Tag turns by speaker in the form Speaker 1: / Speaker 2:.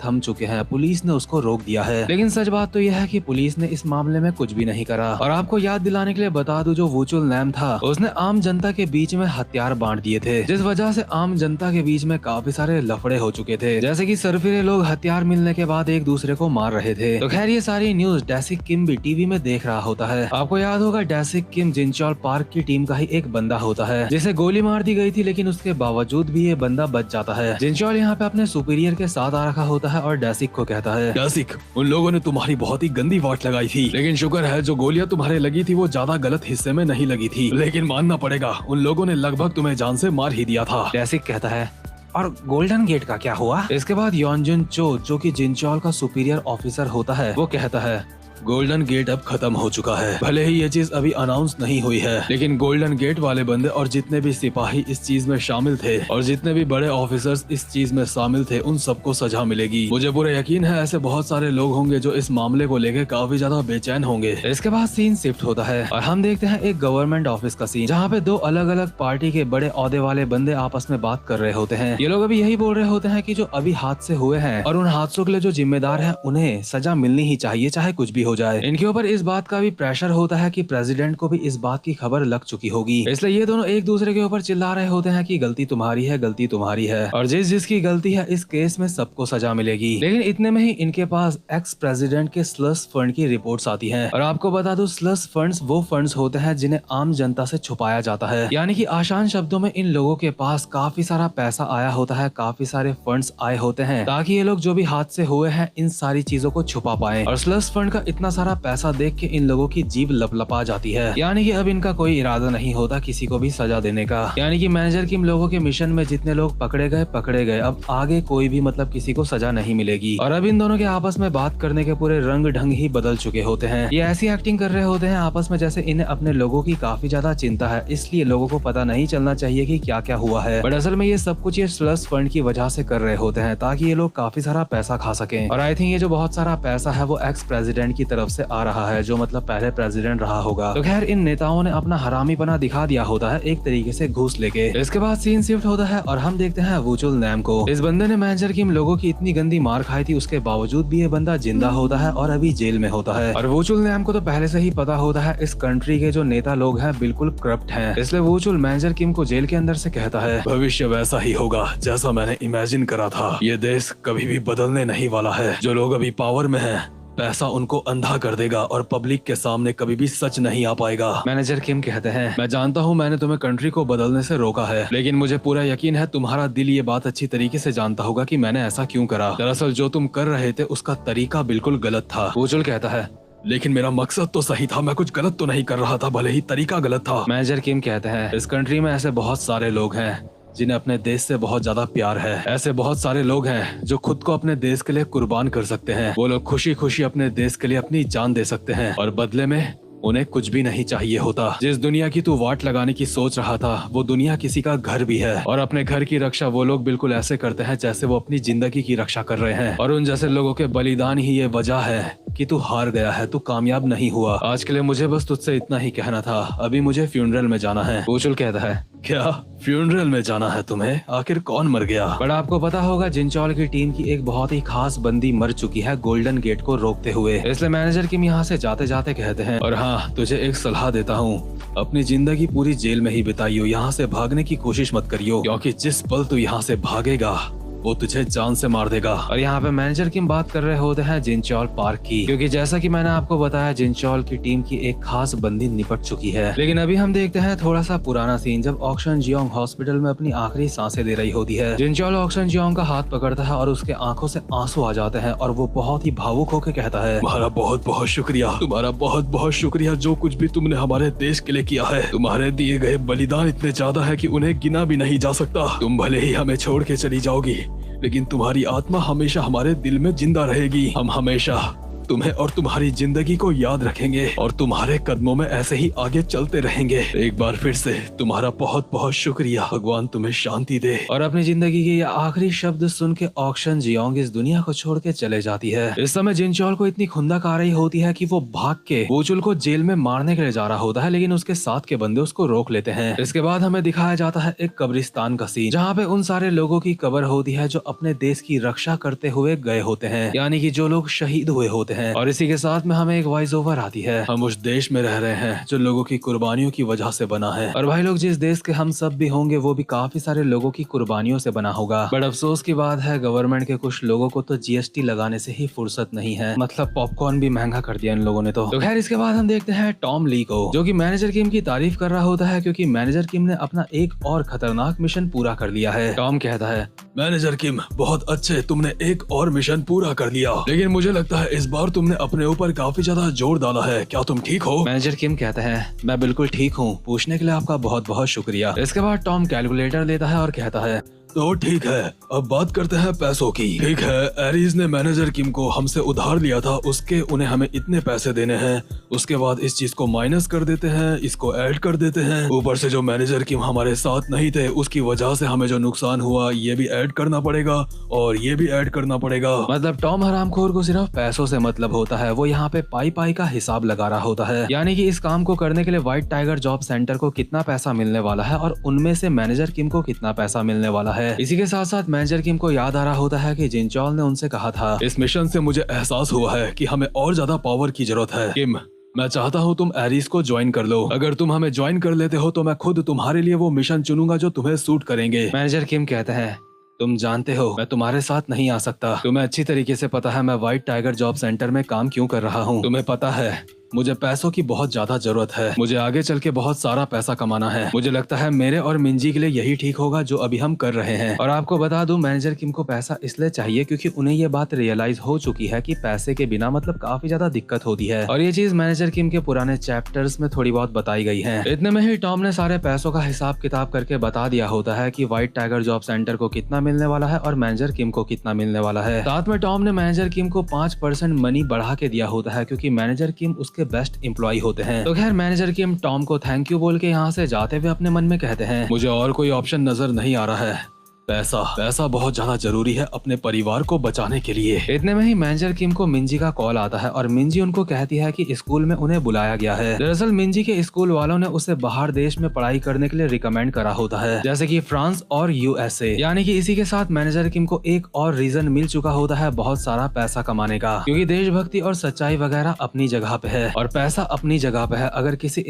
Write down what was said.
Speaker 1: थम चुके हैं, पुलिस ने उसको रोक दिया है। लेकिन सच बात तो यह है कि पुलिस ने इस मामले में कुछ भी नहीं करा। और आपको याद दिलाने के लिए बता दूं, जो वुचुल नैम था उसने आम जनता के बीच में हथियार बांट दिए थे, जिस वजह से आम जनता के बीच में काफी सारे लफड़े हो चुके थे, जैसे कि सरफिरे लोग हथियार मिलने के बाद एक दूसरे को मार रहे थे। तो खैर ये सारी न्यूज डेसिक किम भी टीवी में देख रहा होता है। आपको याद होगा डेसिक किम जिनचोल पार्क की टीम का ही एक बंदा होता है जिसे गोली मार दी गई थी, लेकिन उसके बावजूद भी ये बंदा बच जाता है। जिनचोल यहाँ पे अपने सुपीरियर के साथ आ रखा होता है और डेसिक को कहता है, डेसिक, उन लोगों ने तुम्हारी बहुत ही गंदी वाट लगाई थी, लेकिन शुक्र है जो गोलियां तुम्हारे लगी थी वो ज्यादा गलत हिस्से में नहीं लगी थी, लेकिन मानना पड़ेगा उन लोगों ने लगभग तुम्हें जान से मार ही दिया था। डेसिक कहता है, और गोल्डन गेट का क्या हुआ? इसके बाद योनजुन चो, जो कि जिनचोल का सुपीरियर ऑफिसर होता है, वो कहता है, गोल्डन गेट अब खत्म हो चुका है। भले ही ये चीज अभी अनाउंस नहीं हुई है, लेकिन गोल्डन गेट वाले बंदे और जितने भी सिपाही इस चीज में शामिल थे और जितने भी बड़े ऑफिसर्स इस चीज में शामिल थे, उन सबको सजा मिलेगी। मुझे पूरा यकीन है ऐसे बहुत सारे लोग होंगे जो इस मामले को लेकर काफी ज्यादा बेचैन होंगे। इसके बाद सीन शिफ्ट होता है और हम देखते हैं एक गवर्नमेंट ऑफिस का सीन, जहाँ पे दो अलग अलग पार्टी के बड़े ओहदे वाले बंदे आपस में बात कर रहे होते हैं। ये लोग अभी यही बोल रहे होते हैं कि जो अभी हादसे हुए हैं और उन हादसों के लिए जो जिम्मेदार है उन्हें सजा मिलनी ही चाहिए, चाहे कुछ भी हो जाए। इनके ऊपर इस बात का भी प्रेशर होता है कि प्रेसिडेंट को भी इस बात की खबर लग चुकी होगी, इसलिए ये दोनों एक दूसरे के ऊपर चिल्ला रहे होते हैं कि गलती तुम्हारी है, गलती तुम्हारी है, और जिसकी गलती है इस केस में सबको सजा मिलेगी। लेकिन इतने में ही इनके पास एक्स प्रेसिडेंट के स्लस फंड की रिपोर्ट्स आती हैं। और आपको बता दूं, स्लस फंड्स वो फंड्स होते हैं जिन्हें आम जनता से छुपाया जाता है, यानी कि आसान शब्दों में इन लोगों के पास काफी सारा पैसा आया होता है, काफी सारे फंड्स आए होते हैं, ताकि ये लोग जो भी हादसे हुए हैं इन सारी चीजों को छुपा पाए। और स्लस फंड का इतना सारा पैसा देख के इन लोगों की जीभ लपलपा जाती है, यानी कि अब इनका कोई इरादा नहीं होता किसी को भी सजा देने का। यानी कि मैनेजर किम लोगों के मिशन में जितने लोग पकड़े गए, अब आगे कोई भी मतलब किसी को सजा नहीं मिलेगी। और अब इन दोनों के आपस में बात करने के पूरे रंग ढंग ही बदल चुके होते हैं। ये ऐसी एक्टिंग कर रहे होते हैं आपस में जैसे इन्हें अपने लोगों की काफी ज्यादा चिंता है, इसलिए लोगों को पता नहीं चलना चाहिए कि क्या क्या हुआ है। बट असल में ये सब कुछ ये स्लस फंड की वजह से कर रहे होते हैं, ताकि ये लोग काफी सारा पैसा खा सकें। और आई थिंक ये जो बहुत सारा पैसा है वो एक्स प्रेसिडेंट की तरफ से आ रहा है, जो मतलब पहले प्रेसिडेंट रहा होगा। तो खैर इन नेताओं ने अपना हरामीपना दिखा दिया होता है एक तरीके से घूस लेके। इसके बाद सीन शिफ्ट होता है और हम देखते हैं वुचुल नैम को। इस बंदे ने मैनेजर किम लोगों की इतनी गंदी मार खाई थी, उसके बावजूद भी ये बंदा जिंदा होता है और अभी जेल में होता है। और वुचुल नैम को तो पहले से ही पता होता है इस कंट्री के जो नेता लोग हैं बिल्कुल करप्ट हैं, इसलिए वुचुल मैनेजर किम को जेल के अंदर से कहता है, भविष्य वैसा ही होगा जैसा मैंने इमेजिन करा था। ये देश कभी भी बदलने नहीं वाला है। जो लोग अभी पावर में हैं, पैसा उनको अंधा कर देगा और पब्लिक के सामने कभी भी सच नहीं आ पाएगा। मैनेजर किम कहते हैं, मैं जानता हूँ मैंने तुम्हें कंट्री को बदलने से रोका है, लेकिन मुझे पूरा यकीन है तुम्हारा दिल ये बात अच्छी तरीके से जानता होगा कि मैंने ऐसा क्यों करा। दरअसल जो तुम कर रहे थे उसका तरीका बिल्कुल गलत था। वुचुल कहता है, लेकिन मेरा मकसद तो सही था, मैं कुछ गलत तो नहीं कर रहा था, भले ही तरीका गलत था। मैनेजर किम कहते हैं, इस कंट्री में ऐसे बहुत सारे लोग हैं जिन्हें अपने देश से बहुत ज्यादा प्यार है। ऐसे बहुत सारे लोग हैं जो खुद को अपने देश के लिए कुर्बान कर सकते हैं। वो लोग खुशी खुशी अपने देश के लिए अपनी जान दे सकते हैं और बदले में उन्हें कुछ भी नहीं चाहिए होता। जिस दुनिया की तू वाट लगाने की सोच रहा था, वो दुनिया किसी का घर भी है, और अपने घर की रक्षा वो लोग बिल्कुल ऐसे करते हैं जैसे वो अपनी जिंदगी की रक्षा कर रहे हैं। और उन जैसे लोगों के बलिदान ही ये वजह है कि तू हार गया है, तू कामयाब नहीं हुआ। आज के लिए मुझे बस तुझसे इतना ही कहना था, अभी मुझे फ्यूनरल में जाना है। वुचुल कहता है, क्या फ्यूनरल में जाना है तुम्हें? आखिर कौन मर गया? पर आपको पता होगा जिनचोल की टीम की एक बहुत ही खास बंदी मर चुकी है गोल्डन गेट को रोकते हुए, इसलिए मैनेजर किम यहाँ से जाते जाते कहते हैं, और हाँ, तुझे एक सलाह देता हूँ, अपनी जिंदगी पूरी जेल में ही बिताइयो, यहाँ से भागने की कोशिश मत करियो, क्योंकि जिस पल तू यहाँ से भागेगा वो तुझे जान से मार देगा। और यहाँ पे मैनेजर किम बात कर रहे होते हैं जिनचोल पार्क की, क्योंकि जैसा कि मैंने आपको बताया जिनचोल की टीम की एक खास बंदी निपट चुकी है। लेकिन अभी हम देखते हैं थोड़ा सा पुराना सीन, जब ऑक्सन जियोंग हॉस्पिटल में अपनी आखिरी सांसें ले रही होती है। जिनचोल ऑक्सन जियोंग का हाथ पकड़ता है और उसके आंखों से आंसू आ जाते हैं और वो बहुत ही भावुक होकर कहता है, तुम्हारा बहुत बहुत शुक्रिया, तुम्हारा बहुत बहुत शुक्रिया, जो कुछ भी तुमने हमारे देश के लिए किया है। तुम्हारे दिए गए बलिदान इतने ज्यादा है कि उन्हें गिना भी नहीं जा सकता। तुम भले ही हमें छोड़ के चली जाओगी, लेकिन तुम्हारी आत्मा हमेशा हमारे दिल में जिंदा रहेगी। हम हमेशा तुम्हें और तुम्हारी जिंदगी को याद रखेंगे और तुम्हारे कदमों में ऐसे ही आगे चलते रहेंगे। एक बार फिर से तुम्हारा बहुत बहुत शुक्रिया। भगवान तुम्हें शांति दे। और अपनी जिंदगी के ये आखिरी शब्द सुन के ऑक्शन जियोंग इस दुनिया को छोड़ के चले जाती है। इस समय जिनचोल को इतनी खुंदक आ रही होती है कि वो भाग के वूचुल को जेल में मारने के लिए जा रहा होता है, लेकिन उसके साथ के बंदे उसको रोक लेते हैं। इसके बाद हमें दिखाया जाता है एक कब्रिस्तान का सीन, जहाँ पे उन सारे लोगों की कब्र होती है जो अपने देश की रक्षा करते हुए गए होते हैं, यानी कि जो लोग शहीद हुए होते हैं। और इसी के साथ में हमें एक वॉइस ओवर आती है, हम उस देश में रह रहे हैं जो लोगों की कुर्बानियों की वजह से बना है। और भाई लोग, जिस देश के हम सब भी होंगे वो भी काफी सारे लोगों की कुर्बानियों से बना होगा। बट अफसोस की बात है, गवर्नमेंट के कुछ लोगों को तो जीएसटी लगाने से ही फुर्सत नहीं है। मतलब पॉपकॉर्न भी महंगा कर दिया इन लोगों ने तो खैर इसके बाद हम देखते हैं टॉम ली को, जो कि मैनेजर किम की तारीफ कर रहा होता है क्योंकि मैनेजर किम ने अपना एक और खतरनाक मिशन पूरा कर लिया है। टॉम कहता है, मैनेजर किम बहुत अच्छे, तुमने एक और मिशन पूरा कर लिया, लेकिन मुझे लगता है इस बार तुमने अपने ऊपर काफी ज्यादा जोर डाला है। क्या तुम ठीक हो? मैनेजर किम कहता है, मैं बिल्कुल ठीक हूँ, पूछने के लिए आपका बहुत बहुत शुक्रिया। इसके बाद टॉम कैलकुलेटर लेता है और कहता है, तो ठीक है, अब बात करते हैं पैसों की। ठीक है, एरीज ने मैनेजर किम को हमसे उधार लिया था, उसके उन्हें हमें इतने पैसे देने हैं। उसके बाद इस चीज को माइनस कर देते हैं, इसको ऐड कर देते हैं, ऊपर से जो मैनेजर किम हमारे साथ नहीं थे उसकी वजह से हमें जो नुकसान हुआ ये भी ऐड करना पड़ेगा और ये भी ऐड करना पड़ेगा। मतलब टॉम हरामखोर को सिर्फ पैसों से मतलब होता है, वो यहाँ पे पाई पाई का हिसाब लगा रहा होता है, यानी कि इस काम को करने के लिए व्हाइट टाइगर जॉब सेंटर को कितना पैसा मिलने वाला है और उनमें से मैनेजर किम को कितना पैसा मिलने वाला है। इसी के साथ साथ मैनेजर किम को याद आ रहा होता है कि जिनचोल ने उनसे कहा था, इस मिशन से मुझे एहसास हुआ है कि हमें और ज्यादा पावर की जरूरत है। किम, मैं चाहता हूँ तुम एरीज को ज्वाइन कर लो। अगर तुम हमें ज्वाइन कर लेते हो तो मैं खुद तुम्हारे लिए वो मिशन चुनूंगा जो तुम्हें सूट करेंगे। मैनेजर किम कहते हैं, तुम जानते हो मैं तुम्हारे साथ नहीं आ सकता। तुम्हें अच्छी तरीके से पता है मैं व्हाइट टाइगर जॉब सेंटर में काम क्यों कर रहा हूँ। तुम्हें पता है मुझे पैसों की बहुत ज्यादा जरूरत है, मुझे आगे चल के बहुत सारा पैसा कमाना है। मुझे लगता है मेरे और मिंजी के लिए यही ठीक होगा जो अभी हम कर रहे हैं। और आपको बता दूं, मैनेजर किम को पैसा इसलिए चाहिए क्योंकि उन्हें ये बात रियलाइज हो चुकी है कि पैसे के बिना मतलब काफी ज्यादा दिक्कत होती है। और ये चीज मैनेजर किम के पुराने चैप्टर्स में थोड़ी बहुत बताई गई है। इतने में ही टॉम ने सारे पैसों का हिसाब किताब करके बता दिया होता है कि व्हाइट टाइगर जॉब सेंटर को कितना मिलने वाला है और मैनेजर किम को कितना मिलने वाला है। साथ में टॉम ने मैनेजर किम को 5% मनी बढ़ा के दिया होता है क्योंकि मैनेजर किम उसके बेस्ट एम्प्लॉय होते हैं। तो खैर मैनेजर किम टॉम को थैंक यू बोल के यहाँ से जाते हुए अपने मन में कहते हैं, मुझे और कोई ऑप्शन नजर नहीं आ रहा है। पैसा बहुत ज्यादा जरूरी है अपने परिवार को बचाने के लिए। इतने में ही मैनेजर किम को मिंजी का कॉल आता है और मिंजी उनको कहती है कि स्कूल में उन्हें बुलाया गया है। दरअसल मिंजी के स्कूल वालों ने उसे बाहर देश में पढ़ाई करने के लिए रिकमेंड करा होता है, जैसे कि फ्रांस और यूएसए। यानी कि इसी के साथ मैनेजर किम को एक और रीजन मिल चुका होता है बहुत सारा पैसा कमाने का, क्योंकि देशभक्ति और सच्चाई वगैरह अपनी जगह पे है और पैसा अपनी जगह पे है। अगर किसी